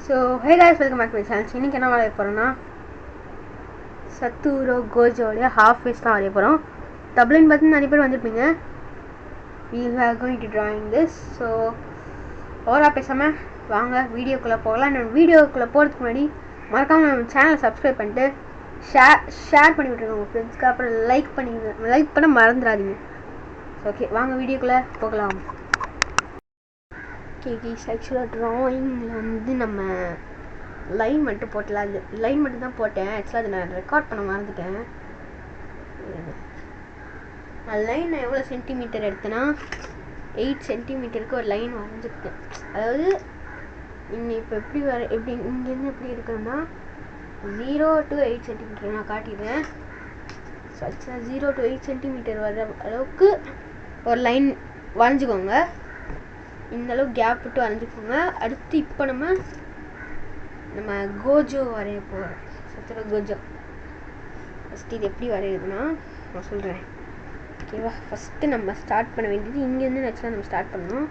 So hey guys, welcome back to my channel. இன்றைக்கி என்ன வரைய போகிறோன்னா சத்துரோ கோஜோடைய ஹாஃப் ஃபேஸ் தான் வரைய போகிறோம். டப்ளின் பார்த்து நிறைய பேர் வந்துருப்பீங்க. we are going to drawing this. So ஓவராக பேசாமல் வாங்க வீடியோக்குள்ளே போகலாம். நான் வீடியோக்குள்ளே போகிறதுக்கு முன்னாடி மறக்காமல் நம்ம சேனலை சப்ஸ்கிரைப் பண்ணிட்டு ஷேர் பண்ணி விட்ருங்க உங்கள் ஃப்ரெண்ட்ஸ்க்கு. அப்புறம் லைக் பண்ண மறந்துடாதீங்க. ஓகே, வாங்க வீடியோக்குள்ளே போகலாம். கேஸ் ஆக்சுவலாக ட்ராயிங்கில் வந்து நம்ம லைன் மட்டும் போட்டல, அது லைன் மட்டும் தான் போட்டேன். ஆக்சுவலாக அதை நான் ரெக்கார்ட் பண்ண மறந்துட்டேன். லைன் நான் எவ்வளோ சென்டிமீட்டர் எடுத்தேன்னா 8 சென்டிமீட்டருக்கு ஒரு லைன் வரைஞ்சிருக்கேன். அதாவது இங்கே இப்போ எப்படி இங்கேருந்து எப்படி இருக்குன்னா 0 to 8 சென்டிமீட்டர் நான் காட்டிடுறேன். ஸோ ஆக்சுவலாக 0 to 8 சென்டிமீட்டர் வர அளவுக்கு ஒரு லைன் வரைஞ்சிக்கோங்க. இந்தளவு கேப் விட்டு வரைஞ்சிக்கோங்க. அடுத்து இப்போ நம்ம கோஜோ வரைய போகிறோம். சத்துரோ கோஜோ ஃபஸ்ட்டு இது எப்படி வரையுதுன்னா நான் சொல்கிறேன். ஓகேவா, ஃபஸ்ட்டு நம்ம ஸ்டார்ட் பண்ண வேண்டியது இங்கேருந்து ஆக்சுவலாக நம்ம ஸ்டார்ட் பண்ணணும்.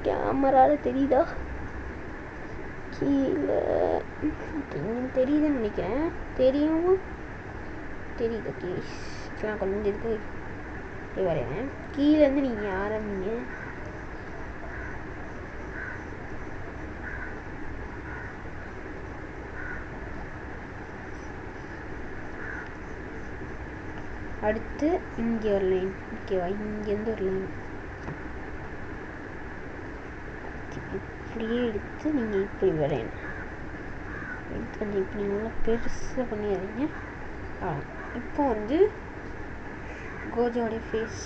கேமராவில் தெரியுதா? கீழே தெரியுதுன்னு நினைக்கிறேன். தெரியுது. ஓகே, ஆக்சுவலாக கொஞ்சம் இதுக்கு வரையேன். கீழேருந்து நீங்கள் ஆரம்பிங்க. அடுத்து இங்கே ஒரு லைன். ஓகேவா, இங்கேருந்து ஒரு லைன் இப்படியே எடுத்து நீங்கள் இப்படி வரையணும். கொஞ்சம் இப்படி நல்லா பெருசாக பண்ணிடுறீங்க. இப்போ வந்து கோஜோடைய ஃபேஸ்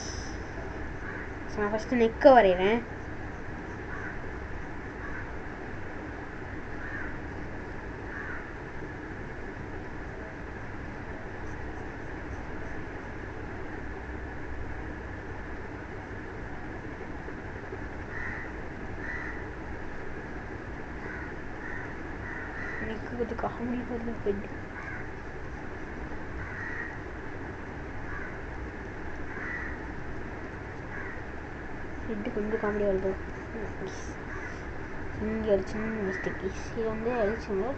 நான் ஃபஸ்ட்டு நெக்கை வரைகிறேன். நெக்கு கொஞ்சம் காமெடி வருது. ஹெட்டு கொஞ்சம் காமெடி வருது. இங்கே ஒரு சின்ன மிஸ்டேக். இது வந்து அழிச்சுங்க.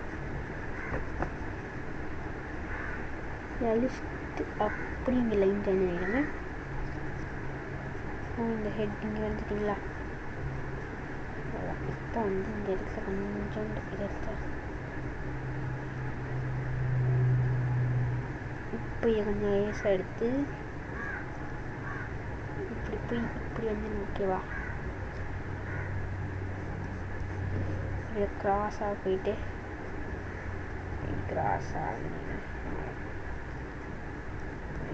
அழிச்சிட்டு அப்படி இங்கே லைன் ஜாயின் பண்ணிடுங்க. இந்த ஹெட் இங்கே வந்துட்டிங்களா? இப்போ வந்து இந்த இடத்துல கொஞ்சம் இப்போ இதை கொஞ்சம் லேசாக எடுத்து இப்படி வந்து ஓகேவா, இதை கிராஸாக போயிட்டு கிராஸாக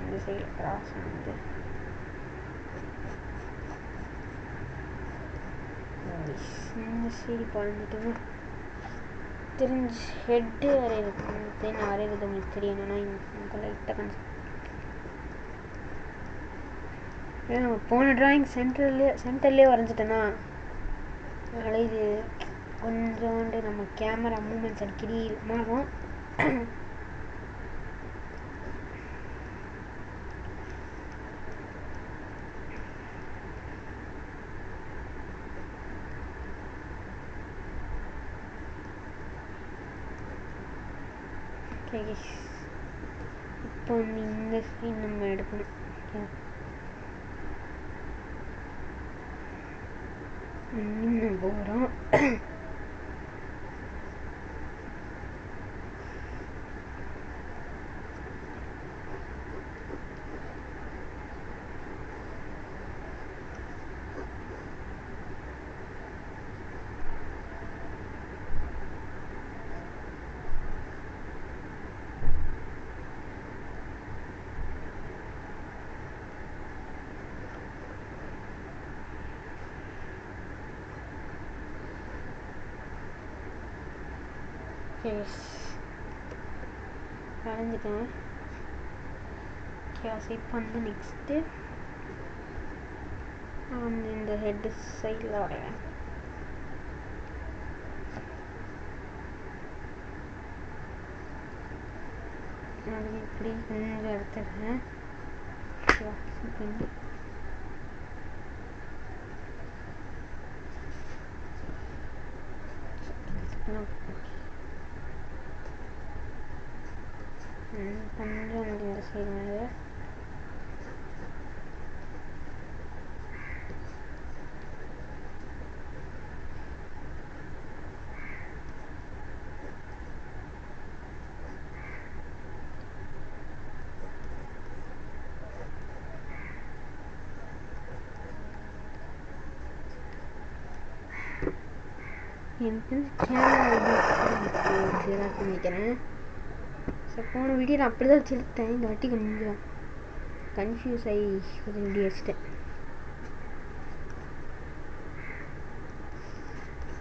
இந்த சைடு கிராஸ் வந்து இந்த சைடு பறந்துட்டு தெரிஞ்சு ஹெட்டு வரைகிறது. நான் வரைகிறது உங்களுக்கு தெரியணும்னா எனக்கு லைட்டாக கொஞ்சம் நம்ம போன ட்ராயிங் சென்டர்லேயே வரைஞ்சிட்டேன்னா அதனால் இது கொஞ்சோண்டு நம்ம கேமரா மூமெண்ட்ஸ் அடிக்கடி மாறும். இப்போ இந்த சீன் நம்ம எடுக்கணும். இன்னும் போகிறோம். வரைஞ்சிட்டேன். இப்போ வந்து நெக்ஸ்ட்டு நான் வந்து இந்த ஹெட்டு சைடில் வரைவேன். அது இப்படி கொஞ்சம் எடுத்துடுறேன். கொஞ்சம் இந்த சைடு மேலே எனக்கு கேமரா நினைக்கிறேன். ஸோ போன வீடியோ நான் அப்படி தான் வச்சுருக்கேன். இந்த வாட்டி கொஞ்சம் கன்ஃபியூஸ் ஆகி கொஞ்சம் வீடியோ வச்சுட்டேன்.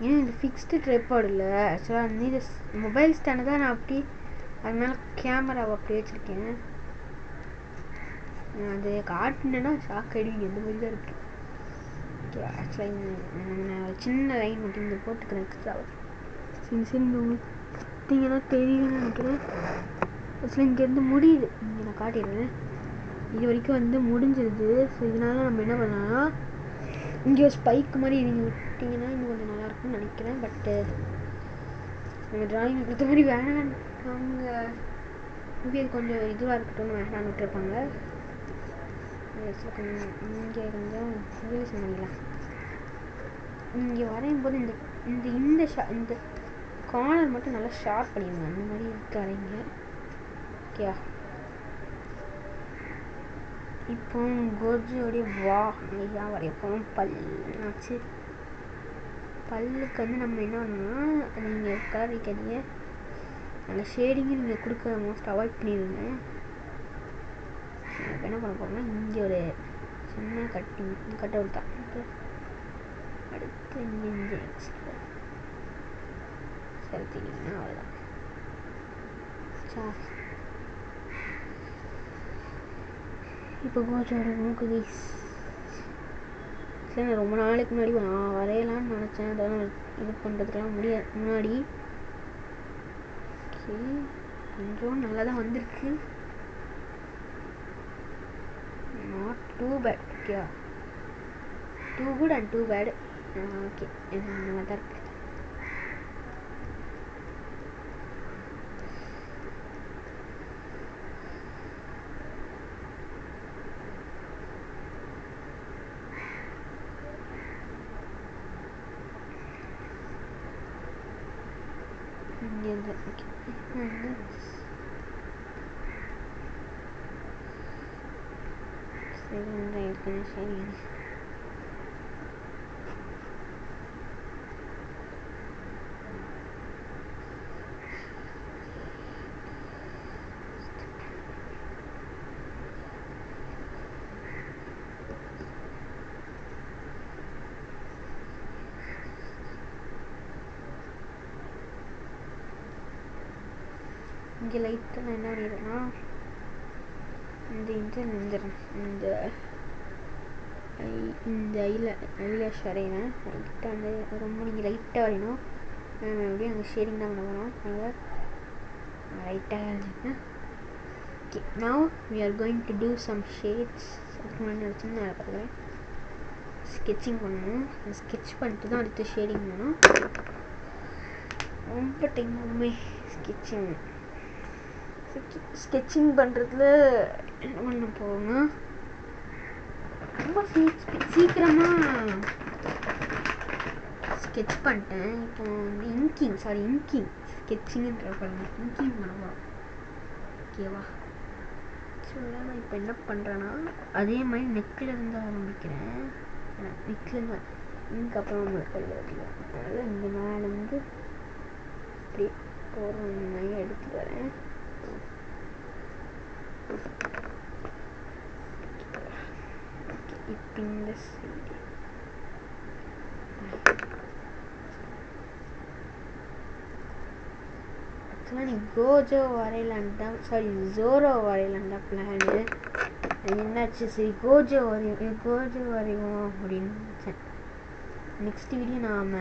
ஏன் இது ஃபிக்ஸ்டு ட்ரைபாட் இல்லை, ஆக்சுவலாக வந்து இது மொபைல் ஸ்டாண்டு தான். நான் அப்படி அதனால கேமராவை அப்படி வச்சுருக்கேன். நான் அது காட்டினேன்னா ஷாக் அடிங்க, இந்த மாதிரி தான் இருக்குது. ஓகே, ஆக்சுவலாக நான் சின்ன லைன் மட்டும் இங்கே போட்டுக்கிறேன் எக்ஸ்ட்ராவை. சரி உங்களுக்கு பார்த்தீங்கன்னா தெரியும்னு நினைக்கிறேன். ஆக்சுவலாக இங்கேருந்து முடியுது, இங்கே நான் காட்டிடுறேன். இது வரைக்கும் வந்து முடிஞ்சிருது. ஸோ இதனால நம்ம என்ன பண்ணலாம்னா இங்கே ஒரு ஸ்பைக் மாதிரி நீங்கள் விட்டிங்கன்னா இன்னும் கொஞ்சம் நல்லாயிருக்கும்னு நினைக்கிறேன். பட்டு நம்ம ட்ராயிங் கொடுத்த மாதிரி வேணாம், அவங்க இது கொஞ்சம் இதுவாக இருக்கட்டும்னு வேணான்னு விட்டுருப்பாங்க. கொஞ்சம் இங்கே கொஞ்சம் ரிலீஸ் பண்ணிக்கலாம். இங்கே வரையும் போது இந்த இந்த இந்த இந்த கார்னர் மட்டும் நல்லா ஷார்ப் பண்ணிடுங்க, அந்த மாதிரி இருக்கு வரைங்க. ஓகே, இப்போ கோஜோடைய வாயாக வரையப்போம். பல்லாச்சு. பல்லுக்கு வந்து நம்ம என்ன பண்ணணும்னா, நீங்கள் கலர் வைக்காதீங்க, அந்த ஷேடிங்கு நீங்கள் கொடுக்க மோஸ்ட் அவாய்ட் பண்ணிடுங்க. இப்போ என்ன பண்ண போகிறோம்னா இங்கே ஒரு சின்ன கட்டிங் கட் அவுட் தான். ஓகே, அடுத்து இங்கே எக்ஸ்ட்ரா செலுத்தினீங்கன்னா அவ்வளோதான். இப்போ கோஜோட மூக்கு வீஸ் சரி, நான் ரொம்ப நாளைக்கு முன்னாடி நான் வரையலான்னு நினச்சேன். அதெல்லாம் இது பண்ணுறதுக்கெல்லாம் முடியாது முன்னாடி. ஓகே, கொஞ்சம் நல்லா தான் வந்திருக்கு. Not too bad. Okay, too good and too bad. Okay, அந்த மாதிரி தான் இருக்குது. இங்கேருந்து ஓகே, இப்போ வந்து செகண்ட் இருக்குன்னு சரி. இங்கே லைட்டாக நான் என்ன பண்ணிடுறேன்னா இந்த இது இந்த ஐலாஷ் வரையினேன். லைட்டாக வந்து ரொம்ப நீங்கள் லைட்டாக வரையணும். நம்ம எப்படியும் அந்த ஷேடிங் தான் பண்ண போகிறோம். அதனால் லைட்டாக வரைஞ்சிங்கன்னா okay. Now we are going to do some shades. அதுக்கு முன்னாடி நான் சின்ன வேலை பார்க்குறேன். ஸ்கெட்சிங் பண்ணணும். ஸ்கெட்ச் பண்ணிட்டு தான் அடுத்து ஷேடிங் பண்ணணும். ரொம்ப டைமுமே ஸ்கெட்சிங் பண்ணுறதுல என்ன பண்ண போகணும்னா ரொம்ப சீக்கிரமாக ஸ்கெட்ச் பண்ணிட்டேன். இப்போ வந்து இங்கிங் ஸ்கெட்சிங்குன்ற பாருங்க, இங்கிங் பண்ண போகிறோம். ஓகேவா? ஆக்சுவலாக நான் இப்போ என்ன பண்ணுறேன்னா அதே மாதிரி நெக்கில் இருந்து ஆரம்பிக்கிறேன். நெக்லேருந்து இங்கு அப்புறம் நம்மளுக்கு கையில் வைக்கிறேன். அதனால் இங்கே மேலேருந்து இப்படி போகிற எடுத்துட்டு வரேன். இப்போ இந்த சைடு ஆக்சுவலாக நீ கோஜோ வரையலான்டா, சாரி ஜோரோ வரையலான்டா பிளானு. என்னாச்சு, சரி கோஜோ வரைவோம் அப்படின்னு நினச்சேன். நெக்ஸ்ட் வீடியோ நாம்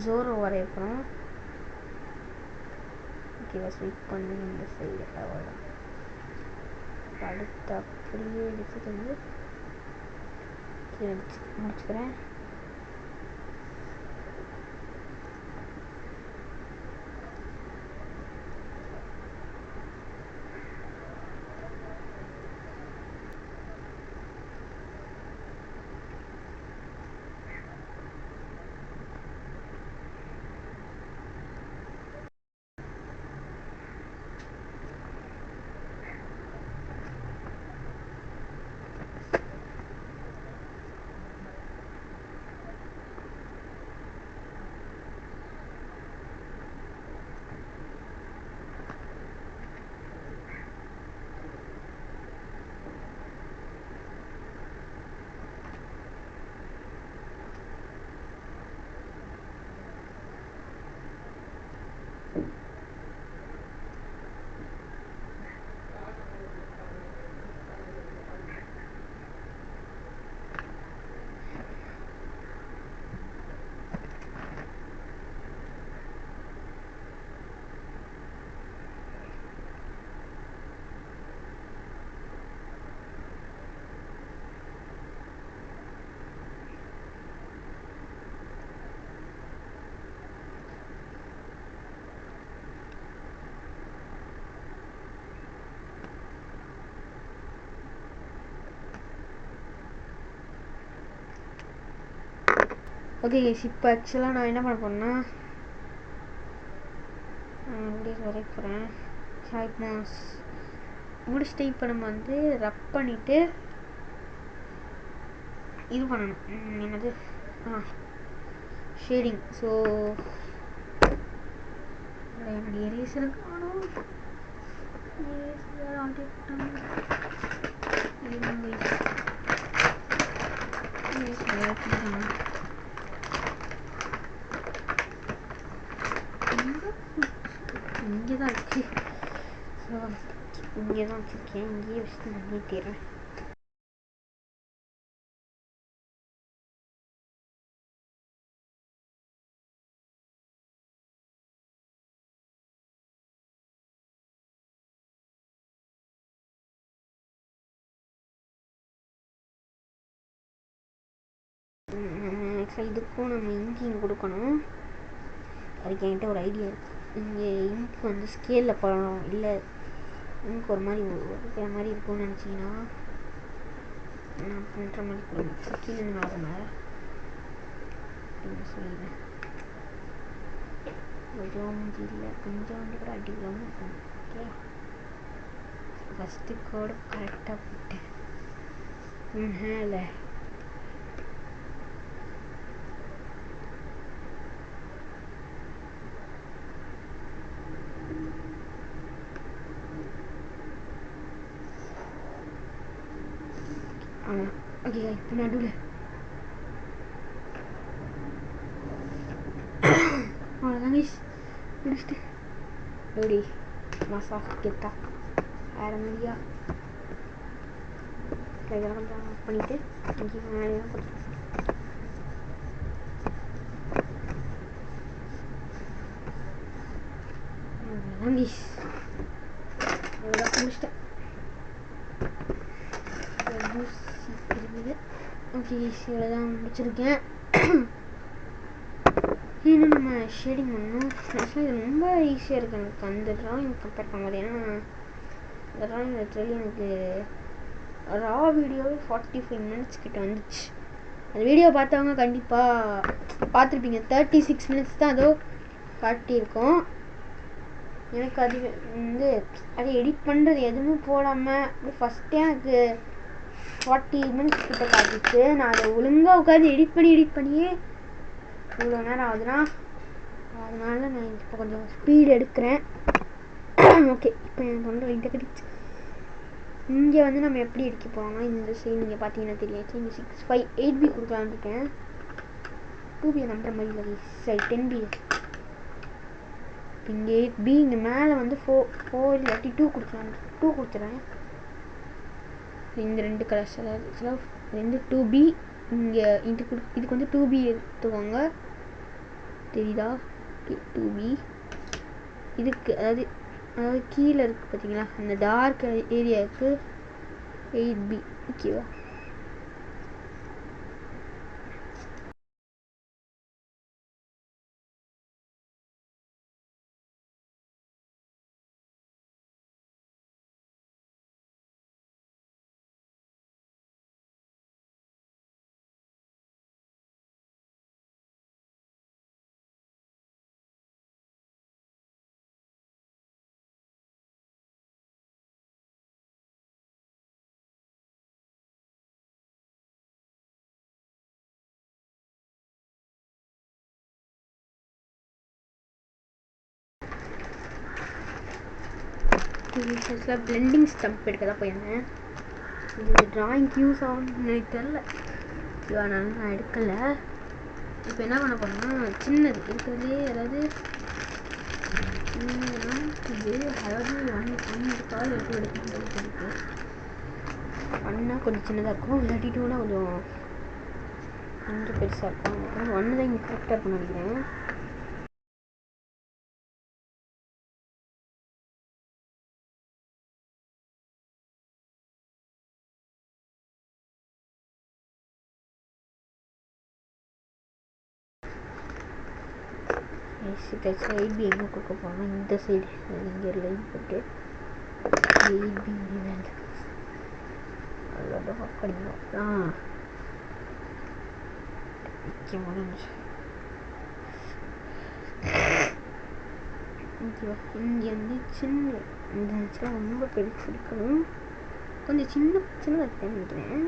ஜோரோ வரைய போகிறோம். ஓகேவா? ஸ்வீப் பண்ணி இந்த சைடு அவ்வளோதான். அடுத்து அப்படியே எடுத்துட்டு வந்து முடிச்சுக்கிறேன். ஓகே இப்போ ஆக்சுவலாக நான் என்ன பண்ண போறேன்னா வரைய போகிறேன். ஹைப்னாஸ் முடிச்சுட்டு இப்போ நம்ம வந்து ரப் பண்ணிவிட்டு இது பண்ணணும். என்னது ஷேடிங். ஸோ என்னுடைய எரேசர் காணும். இங்கே தான் இருக்கு. ஸோ இங்கே தான் வச்சுருக்கேன். இங்கேயே வச்சுட்டு நான் நீட்டிடுறேன். இதுக்கும் நம்ம இங்கிங் கொடுக்கணும். அதுக்கு என்கிட்ட ஒரு ஐடியா இருக்குது. இங்கே இங்க் வந்து ஸ்கேலில் போடணும், இல்லை இங்க் ஒரு மாதிரி இருக்கிற மாதிரி இருக்கும்னு நினச்சிங்கன்னா நான் பண்ணுற மாதிரி கொடுங்க. கீழே நடக்குங்க அப்படின்னு சொல்லிடுறேன். கொஞ்சம் இல்லை, கொஞ்சம் கூட அடிக்கலாமல் இருக்கும். ஓகே, ஃபஸ்ட்டு கோடு கரெக்டாக போட்டேன். இல்லை ஓகே, இப்போ நடுவில் அவ்வளோதாங்க முடிச்சுட்டு எப்படி மசாஜ் கெத்தா வேறு மாதிரியா கையெல்லாம் கொஞ்சம் பண்ணிவிட்டு இங்கே மேலே தான் போட்டு முடிச்சிட்டேன். ஓகே, இவ்வளோதான் முடிச்சிருக்கேன். இன்னும் நம்ம ஷேடிங் பண்ணணும். ஆக்சுவலாக இது ரொம்ப ஈஸியாக இருக்குது எனக்கு அந்த ட்ராயிங் கம்பேர் பண்ணும்போது. ஏன்னா இந்த ட்ராயிங் ஆக்சுவலி எனக்கு ரா வீடியோவே 45 மினிட்ஸ் கிட்ட வந்துச்சு. அந்த வீடியோ பார்த்தவங்க கண்டிப்பாக பார்த்துருப்பீங்க. 36 மினிட்ஸ் தான் அதோ காட்டியிருக்கோம். எனக்கு அது வந்து அதை எடிட் பண்ணுறது எதுவுமே போடாமல் ஃபஸ்ட்டே எனக்கு 40 மினிட்ஸ் கிட்ட காட்டிச்சு. நான் அதை ஒழுங்காக உட்காந்து எடிட் பண்ணியே இவ்வளோ நேரம் ஆகுதுன்னா அதனால நான் இப்போ கொஞ்சம் ஸ்பீடு எடுக்கிறேன். ஓகே, இப்போ எனக்கு வந்து லைட்டாக கிடைச்சி. இங்கே வந்து நம்ம எப்படி எடுக்க போகிறோம்னா இந்த சைடு நீங்கள் பார்த்தீங்கன்னா தெரியாச்சு. இங்கே 658B கொடுக்கலான்னு இருக்கேன். 2B நம்புற மாதிரி இல்லை, சரி 10B. இங்கே 8B, இங்கே மேலே வந்து 4 இல்லாட்டி 2 கொடுக்கலாம். 2 கொடுத்துறேன். இந்த ரெண்டு கலர்ஸ் அதாவது ரெண்டு 2B. இங்கே இதுக்கு வந்து 2B எடுத்துக்கோங்க, தெரியுதா? 2B. இதுக்கு அதாவது கீழே இருக்குது பார்த்தீங்களா, அந்த டார்க் ஏரியாவுக்கு 8B. ஓகேவா? ஆக்சுவலாக பிளெண்டிங் ஸ்டம்ப் எடுக்க தான் போயிருந்தேன். இது ட்ராயிங்க்கு யூஸ் ஆகும்னு எனக்கு தெரில, அதனால நான் எடுக்கலை. இப்போ என்ன பண்ண போகிறேன்னா சின்னது இருக்கிறதுலே, அதாவது இது அதாவது ஒன்று கால் எப்படி எடுக்கணும்னு ஒன்றா கொஞ்சம் சின்னதாக இருக்கும், இல்லாட்டி டூனா கொஞ்சம் பெருசாக இருக்கும். ஒன்று தான் இங்கே கரெக்டாக இருக்கும்னு நினைக்கிறேன். சைடு எங்கே கொடுக்க போகிறோம்னா இந்த சைடு இங்கே லைன் போட்டு எயிட் பி வேண்டாம் அதோட பண்ணிக்கலாம். இங்கே வந்து சின்ன இந்த ஆக்சுவலாக ரொம்ப பெருசு இருக்கணும், கொஞ்சம் சின்னதாக இருக்கேன்னு நினைக்கிறேன்.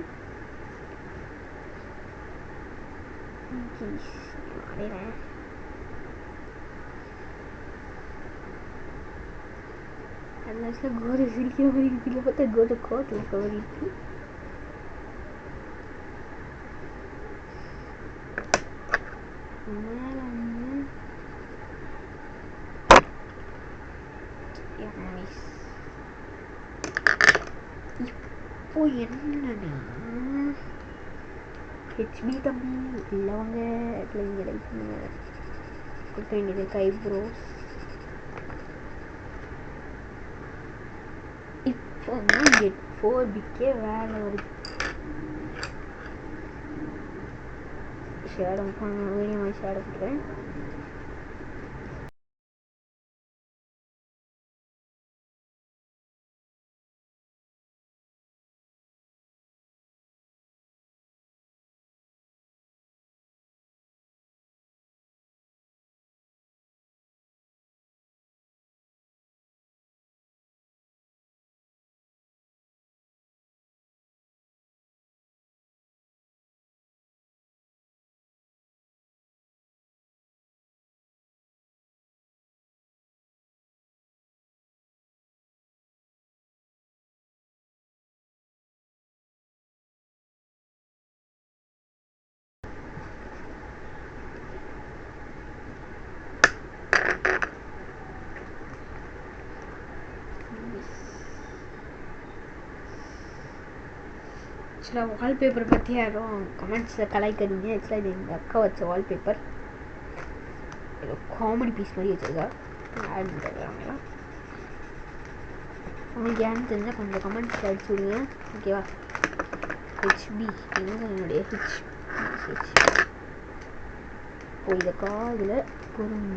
வரைகிறேன். அந்த ஆக்சுவலாக கோதை சிரிக்கிற மாதிரி இருக்குல்ல, பார்த்தா கோதை கோத்தில் இருக்க மாதிரி இருக்கு. மேலே வந்து இப்போ என்னன்னா ஹெச்பி தம்பி இல்லைவங்க இங்கே லைக் பண்ணுங்க, கொடுக்க வேண்டியது கைப்ரோஸ். இப்போ வந்து கெட் 4பிக்கே வேலை வருது. ஷேடம் வீடியோ மாதிரி ஷேடம் பண்ணுறேன். ஆக்சுவலாக வால்பேப்பர் பற்றி யாரும் கமெண்ட்ஸில் கலாய்க்காதீங்க. ஆக்சுவலாக இது எங்கள் அக்கா வச்ச வால்பேப்பர், ஏதோ காமெடி பீஸ் மாதிரி வச்சுருக்கா. ஆட் பண்ணுறாங்களா உங்களுக்கு ஏன்னு தெரிஞ்சால் கொஞ்சம் கமெண்ட்ஸில் அடிச்சு விடுங்க, ஓகேவா? ஹெச்பி என்னுடைய ஹெச் இப்போ இதை காதில் பொருள்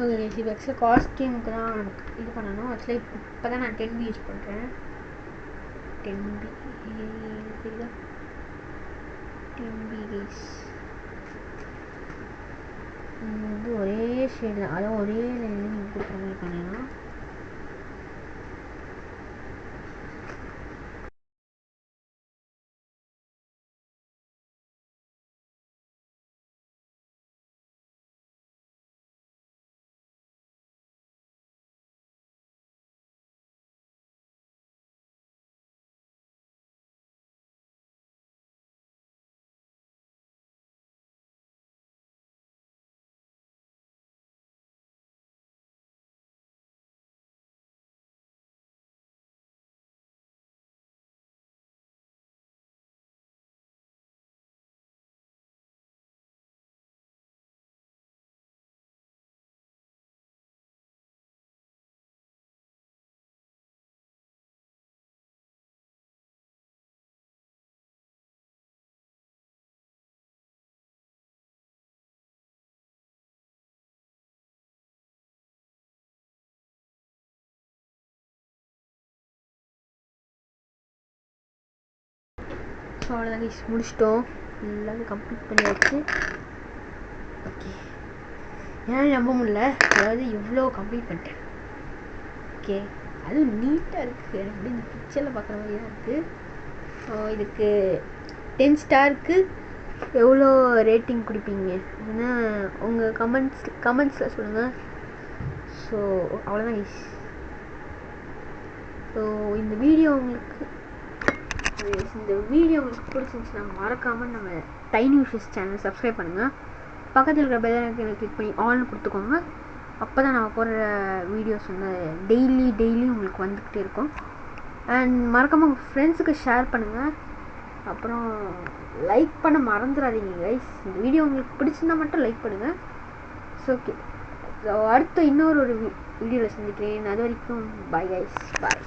ஓகே இப்போ ஆக்சுவலாக காஸ்டியூமுக்கு தான் இது பண்ணணும். ஆக்சுவலாக இப்போ தான் நான் 10B யூஸ் பண்ணுறேன். 10B தெரியுதா? 10B கேஸ் இது ஒரே ஷேடில், அதாவது ஒரே லைனில் நீங்கள் கொடுக்குற மாதிரி பண்ணலாம். ஸோ அவ்வளோதான் கைஸ், முடிச்சிட்டோம். எல்லாமே கம்ப்ளீட் பண்ணியாச்சு. ஓகே, ஏன்னா நம்ப முடியல, அதாவது இவ்வளோ கம்ப்ளீட் பண்ணிட்டேன். ஓகே, அதுவும் நீட்டாக இருக்குது. எனக்கு அப்படி இந்த பிக்சரில் பார்க்குற மாதிரி தான் இருக்குது. ஸோ இதுக்கு 10 ஸ்டாருக்கு எவ்வளோ ரேட்டிங் கொடுப்பீங்க அப்படின்னா உங்கள் கமெண்ட்ஸில் சொல்லுங்கள். ஸோ அவ்வளோதான் கைஸ். ஸோ இந்த வீடியோ உங்களுக்கு பிடிச்சிருந்துச்சுன்னா மறக்காமல் நம்ம டைனி விஷஸ் சேனல் சப்ஸ்கிரைப் பண்ணுங்கள். பக்கத்தில் இருக்கிற பெல் ஐகானை கிளிக் பண்ணி ஆல்னு கொடுத்துக்கோங்க. அப்போ தான் நம்ம போடுற வீடியோஸ் வந்து டெய்லி உங்களுக்கு வந்துக்கிட்டே இருக்கும். அண்ட் மறக்காமல் உங்கள் ஃப்ரெண்ட்ஸுக்கு ஷேர் பண்ணுங்கள். அப்புறம் லைக் பண்ண மறந்துடாதீங்க கைஸ். இந்த வீடியோ உங்களுக்கு பிடிச்சிருந்தா மட்டும் லைக் பண்ணுங்கள். ஸோ ஓகே, ஸோ அடுத்த இன்னொரு வீடியோவில் சந்திக்கிறேன். அது வரைக்கும் பாய் கைஸ், பாய்.